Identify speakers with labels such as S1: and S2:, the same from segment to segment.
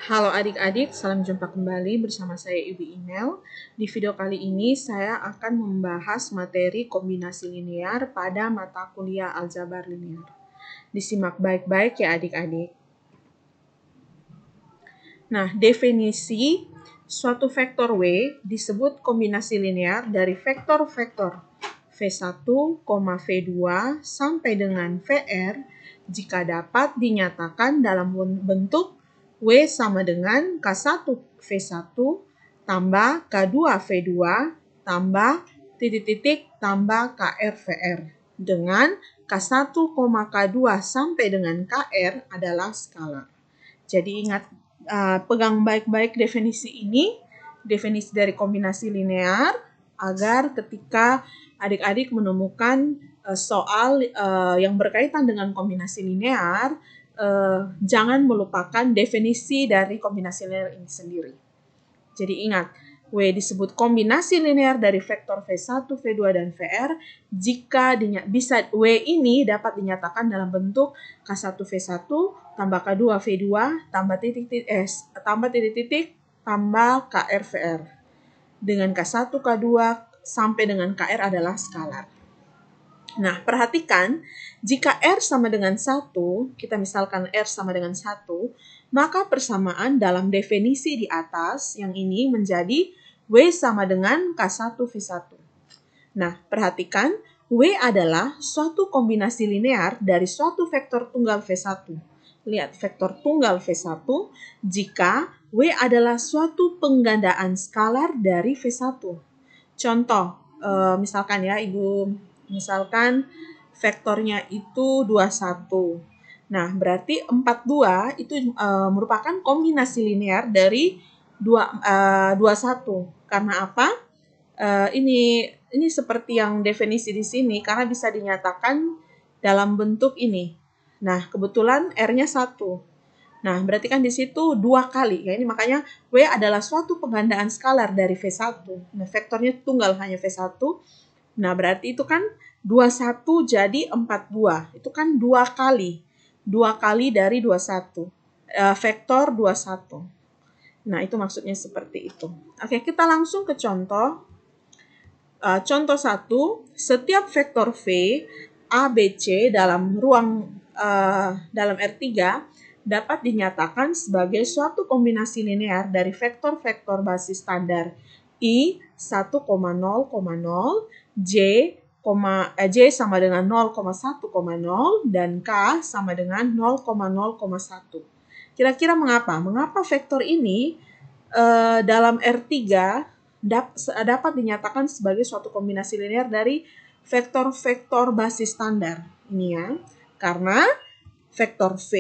S1: Halo adik-adik, salam jumpa kembali bersama saya Ibu Inel. Di video kali ini saya akan membahas materi kombinasi linear pada mata kuliah aljabar linear. Disimak baik-baik ya adik-adik. Nah, definisi suatu vektor W disebut kombinasi linear dari vektor-vektor V1, V2 sampai dengan VR jika dapat dinyatakan dalam bentuk W sama dengan K1 V1 tambah K2 V2 tambah titik-titik tambah KR VR dengan K1, K2 sampai dengan KR adalah skalar. Jadi ingat, pegang baik-baik definisi ini, definisi dari kombinasi linear, agar ketika adik-adik menemukan soal yang berkaitan dengan kombinasi linear, jangan melupakan definisi dari kombinasi linear ini sendiri. Jadi ingat, W disebut kombinasi linear dari vektor V1, V2, dan VR jika bisa W ini dapat dinyatakan dalam bentuk K1 V1 tambah K2 V2 tambah titik-titik tambah KR VR. Dengan K1, K2 sampai dengan KR adalah skalar. Nah, perhatikan, jika R sama dengan 1, kita misalkan R sama dengan 1, maka persamaan dalam definisi di atas yang ini menjadi W sama dengan K1 V1. Nah, perhatikan, W adalah suatu kombinasi linear dari suatu vektor tunggal V1. Lihat, vektor tunggal V1 jika W adalah suatu penggandaan skalar dari V1. Contoh, misalkan ya, Ibu, misalkan vektornya itu 21. Nah, berarti 42 itu merupakan kombinasi linear dari 21. Karena apa? Ini seperti yang definisi di sini karena bisa dinyatakan dalam bentuk ini. Nah, kebetulan R-nya 1. Nah, berarti kan di situ 2 kali. Ya, ini makanya W adalah suatu penggandaan skalar dari V1. Nah, vektornya tunggal hanya V1. Nah, berarti itu kan 21 jadi 42. Itu kan 2 kali. 2 kali dari 21. Vektor 21. Nah, itu maksudnya seperti itu. Oke, kita langsung ke contoh. Contoh 1, setiap vektor V, A, B, C dalam ruang dalam R3 dapat dinyatakan sebagai suatu kombinasi linear dari vektor-vektor basis standar I 1,0,0, J sama dengan 0,1,0, dan K sama dengan 0,0,1. Kira-kira mengapa? Mengapa vektor ini dalam R3 dapat dinyatakan sebagai suatu kombinasi linear dari vektor-vektor basis standar? Ini ya, karena vektor V,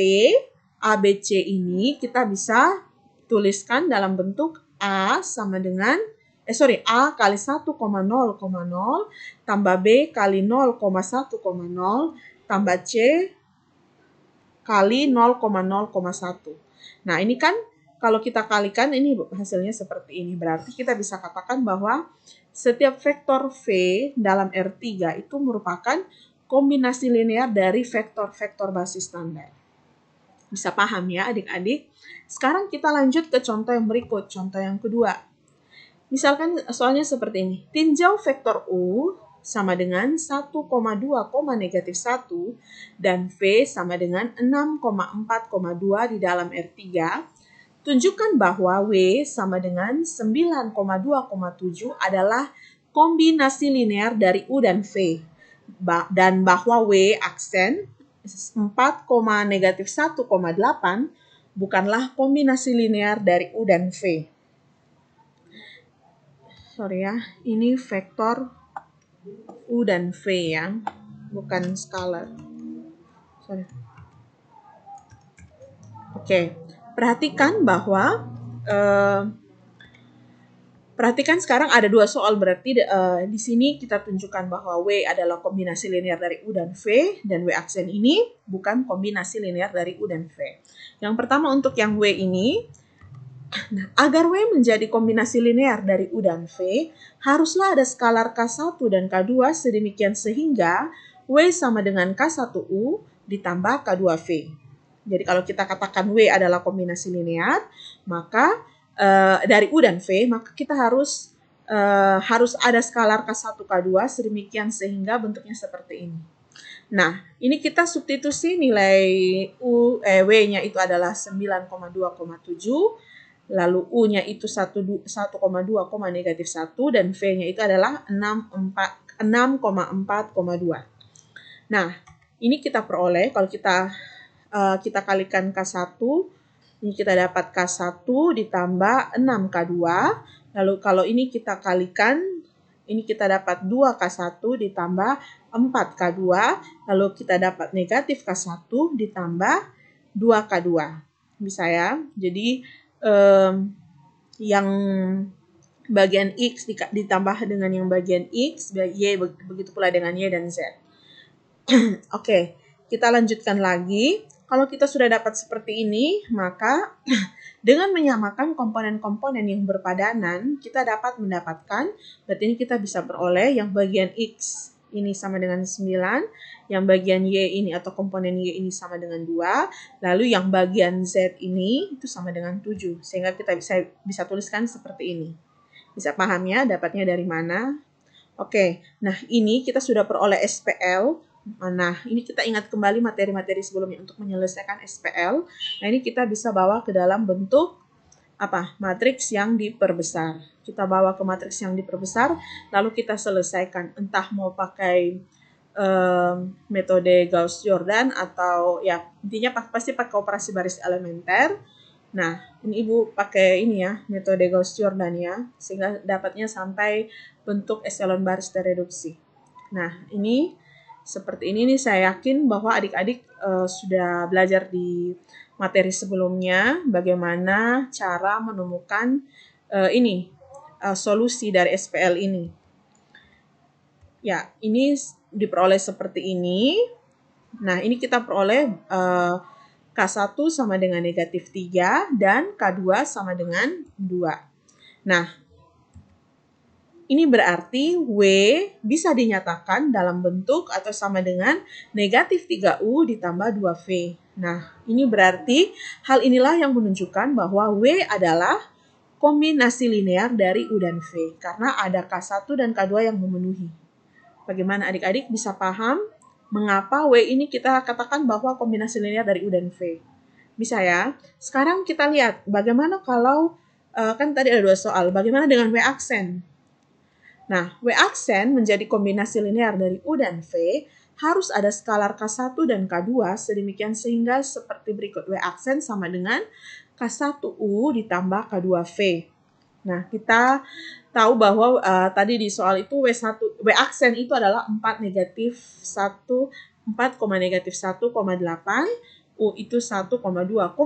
S1: A, B, C ini kita bisa tuliskan dalam bentuk A sama dengan A kali 1,0,0 tambah B kali 0,1,0 tambah C kali 0,0,1. Nah, ini kan kalau kita kalikan ini hasilnya seperti ini. Berarti kita bisa katakan bahwa setiap vektor V dalam R3 itu merupakan kombinasi linear dari vektor-vektor basis standar. Bisa paham ya adik-adik? Sekarang kita lanjut ke contoh yang berikut, contoh yang kedua. Misalkan soalnya seperti ini. Tinjau vektor U sama dengan 1,2, -1 dan V sama dengan 6,4,2 di dalam R3. Tunjukkan bahwa W sama dengan 9,2,7 adalah kombinasi linear dari U dan V. Dan bahwa W aksen 4,-1,8 bukanlah kombinasi linear dari U dan V. Sorry ya, ini vektor U dan V ya, bukan skalar. Sorry. Oke, perhatikan bahwa perhatikan sekarang ada 2 soal, berarti di sini kita tunjukkan bahwa W adalah kombinasi linear dari U dan V, dan W aksen ini bukan kombinasi linear dari U dan V. Yang pertama untuk yang W ini, nah, agar W menjadi kombinasi linear dari U dan V, haruslah ada skalar K1 dan K2 sedemikian sehingga W sama dengan K1U ditambah K2V. Jadi kalau kita katakan W adalah kombinasi linear, maka dari U dan V, maka kita harus ada skalar K1, K2 sedemikian sehingga bentuknya seperti ini. Nah, ini kita substitusi nilai W-nya itu adalah 9,2,7, lalu U-nya itu 1,2, negatif 1, dan V-nya itu adalah 6,4,2. Nah, ini kita peroleh kalau kita kalikan K1, ini kita dapat K1 ditambah 6K2. Lalu kalau ini kita kalikan, ini kita dapat 2K1 ditambah 4K2. Lalu kita dapat negatif K1 ditambah 2K2. Bisa ya? Jadi yang bagian X ditambah dengan yang bagian X, Y, begitu pula dengan Y dan Z. Oke, kita lanjutkan lagi. Kalau kita sudah dapat seperti ini, maka dengan menyamakan komponen-komponen yang berpadanan, kita dapat mendapatkan, berarti ini kita bisa peroleh yang bagian X ini sama dengan 9, yang bagian Y ini atau komponen Y ini sama dengan 2, lalu yang bagian Z ini itu sama dengan 7. Sehingga kita bisa tuliskan seperti ini. Bisa paham ya dapatnya dari mana? Oke, nah ini kita sudah peroleh SPL. Nah, ini kita ingat kembali materi-materi sebelumnya untuk menyelesaikan SPL. Nah, ini kita bisa bawa ke dalam bentuk matriks yang diperbesar. Kita bawa ke matriks yang diperbesar, lalu kita selesaikan. Entah mau pakai metode Gauss-Jordan atau ya intinya pasti pakai operasi baris elementer. Nah, ini Ibu pakai ini ya, metode Gauss-Jordan ya, sehingga dapatnya sampai bentuk echelon baris tereduksi. Nah, ini seperti ini nih, saya yakin bahwa adik-adik sudah belajar di materi sebelumnya bagaimana cara menemukan solusi dari SPL ini. Ya, ini diperoleh seperti ini. Nah, ini kita peroleh K1 sama dengan negatif 3 dan K2 sama dengan 2. Nah, ini berarti W bisa dinyatakan dalam bentuk atau sama dengan negatif 3U ditambah 2V. Nah, ini berarti hal inilah yang menunjukkan bahwa W adalah kombinasi linear dari U dan V. Karena ada K1 dan K2 yang memenuhi. Bagaimana adik-adik bisa paham mengapa W ini kita katakan bahwa kombinasi linear dari U dan V? Bisa ya? Sekarang kita lihat bagaimana kalau, kan tadi ada 2 soal, bagaimana dengan W aksen? Nah, W aksen menjadi kombinasi linear dari U dan V, harus ada skalar K1 dan K2 sedemikian sehingga seperti berikut. W aksen sama dengan K1U ditambah K2V. Nah, kita tahu bahwa tadi di soal itu W aksen itu adalah 4,-1,8, U itu 1,2, -1,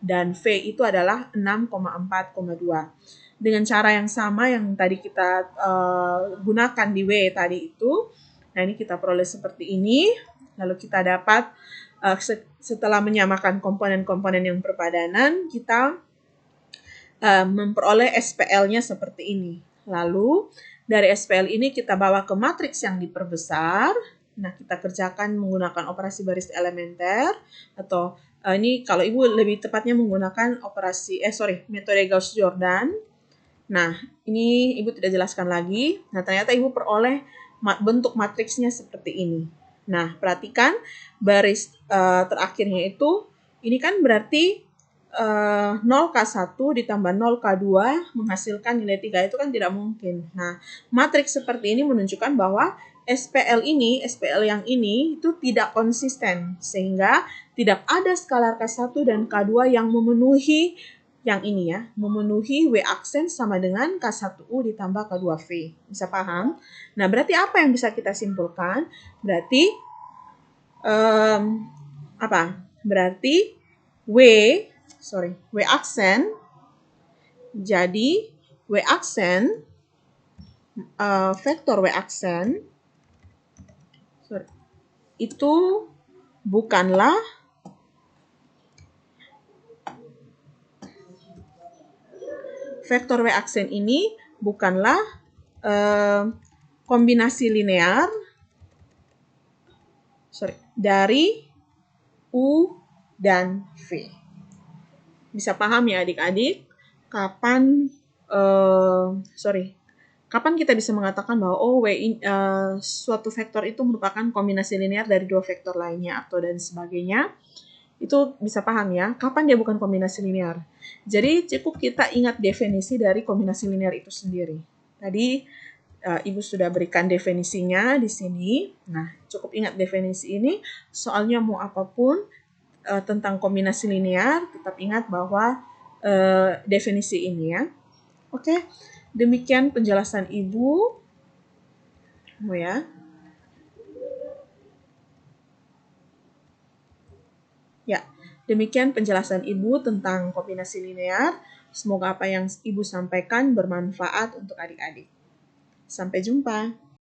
S1: dan V itu adalah 6,4,2. Dengan cara yang sama yang tadi kita gunakan di W tadi itu. Nah, ini kita peroleh seperti ini. Lalu kita dapat setelah menyamakan komponen-komponen yang berpadanan, kita memperoleh SPL-nya seperti ini. Lalu dari SPL ini kita bawa ke matriks yang diperbesar. Nah, kita kerjakan menggunakan operasi baris elementer atau ini kalau Ibu lebih tepatnya menggunakan metode Gauss-Jordan. Nah, ini Ibu tidak jelaskan lagi. Nah, ternyata Ibu peroleh bentuk matriksnya seperti ini. Nah, perhatikan baris terakhirnya itu, ini kan berarti 0K1 ditambah 0K2 menghasilkan nilai 3, itu kan tidak mungkin. Nah, matriks seperti ini menunjukkan bahwa SPL yang ini itu tidak konsisten, sehingga tidak ada skalar K1 dan K2 yang memenuhi yang ini ya, memenuhi W aksen sama dengan K1U ditambah K2V. Bisa paham? Nah, berarti apa yang bisa kita simpulkan? Berarti Berarti W aksen, jadi W aksen, vektor W aksen itu bukanlah vektor W aksen ini bukanlah kombinasi linear dari U, dan V. Bisa paham ya adik-adik? Kapan kita bisa mengatakan bahwa suatu vektor itu merupakan kombinasi linear dari dua vektor lainnya atau dan sebagainya. Itu bisa paham ya, kapan dia bukan kombinasi linear. Jadi cukup kita ingat definisi dari kombinasi linear itu sendiri. Tadi Ibu sudah berikan definisinya di sini. Nah, cukup ingat definisi ini, soalnya mau apapun tentang kombinasi linear, tetap ingat bahwa definisi ini ya. Oke, demikian penjelasan Ibu. Ya. Ya, demikian penjelasan Ibu tentang kombinasi linear. Semoga apa yang Ibu sampaikan bermanfaat untuk adik-adik. Sampai jumpa.